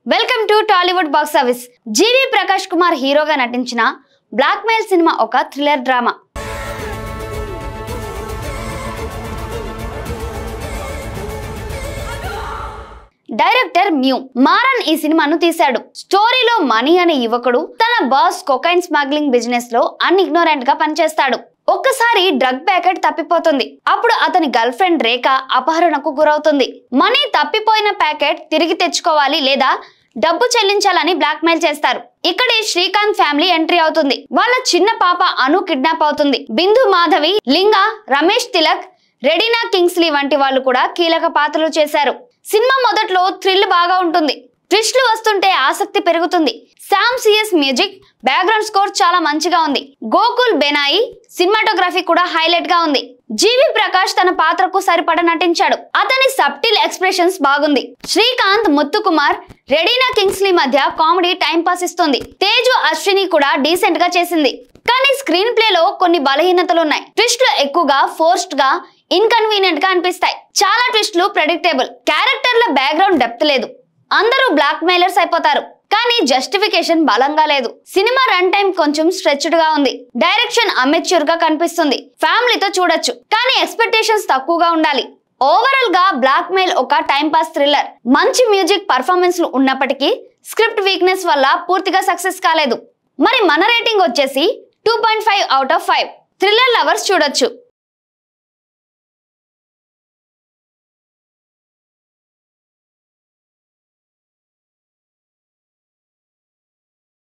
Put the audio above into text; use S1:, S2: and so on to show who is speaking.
S1: Welcome to Tollywood box office. GV Prakash Kumar హీరోగా నటించిన blackmail సినిమా ఒక thriller drama. Director Mu Maran ఈ సినిమాను తీశాడు. స్టోరీలో మనీ అనే యువకుడు తన బాస్ కొకైన్ స్మగ్లింగ్ బిజినెస్ లో అన్ఇగ్నోరెంట్ గా పనిచేస్తాడు. ఒక్కసారి డ్రగ్ ప్యాకెట్ తప్పిపోతుంది. అప్పుడు అతని గర్ల్ ఫ్రెండ్ రేఖ అపహరణకు గురవుతుంది. మనీ తప్పిపోయిన ప్యాకెట్ తిరిగి తెచ్చుకోవాలి లేదా డబ్బు చెల్లించాలని బ్లాక్ మెయిల్ చేస్తారు. ఇక్కడే శ్రీకాంత్ ఫ్యామిలీ ఎంట్రీ అవుతుంది. వాళ్ళ చిన్న పాప అను కిడ్నాప్ అవుతుంది. బిందు మాధవి, లింగా, రమేష్ తిలక్, రెడీనా కింగ్స్లీ వంటి వాళ్ళు కూడా కీలక పాత్రలు చేశారు. సినిమా మొదట్లో థ్రిల్ బాగా ఉంటుంది. ట్విస్ట్లు వస్తుంటే ఆసక్తి పెరుగుతుంది. Sam CS music, background score చాలా మంచిగా ఉంది. గోకుల్ బెనాయి సినిమాటోగ్రఫీ కూడా హైలైట్ గా ఉంది. జీవి ప్రకాష్ తన పాత్రకు సరిపడ నటించాడు. అతని సబ్టిల్ ఎక్స్ప్రెషన్స్ బాగుంది. శ్రీకాంత్, ముత్తుకుమార్, రెడీనా కింగ్స్లీ మధ్య కామెడీ టైం పాస్ ఇస్తుంది. తేజు, అశ్విని కూడా డీసెంట్ గా చేసింది. కానీ స్క్రీన్ ప్లే లో కొన్ని బలహీనతలు ఉన్నాయి. ట్విస్ట్లు ఎక్కువగా ఫోర్స్డ్ గా, ఇన్కన్వీనియంట్ గా అనిపిస్తాయి. చాలా ట్విస్ట్లు ప్రెడిక్టబుల్. క్యారెక్టర్ల బ్యాక్గ్రౌండ్ డెప్త్ లేదు. అందరూ బ్లాక్ మెయిలర్స్ అయిపోతారు. కానీ జస్టిఫికేషన్ బలంగా లేదు. సినిమా రన్ టైం కొంచెం స్ట్రెచ్డ్ గా ఉంది. డైరెక్షన్ అమెచ్యూర్ గా కనిపిస్తుంది. ఫ్యామిలీతో చూడొచ్చు, కానీ ఎక్స్పెక్టేషన్స్ తక్కువగా ఉండాలి. ఓవరాల్ గా బ్లాక్ మెయిల్ ఒక టైం పాస్ థ్రిల్లర్. మంచి మ్యూజిక్, పర్ఫార్మెన్స్లు ఉన్నప్పటికీ స్క్రిప్ట్ వీక్నెస్ వల్ల పూర్తిగా సక్సెస్ కాలేదు. మరి మన రేటింగ్ వచ్చేసి 2.5 out of 5. థ్రిల్లర్ లవర్స్ చూడొచ్చు.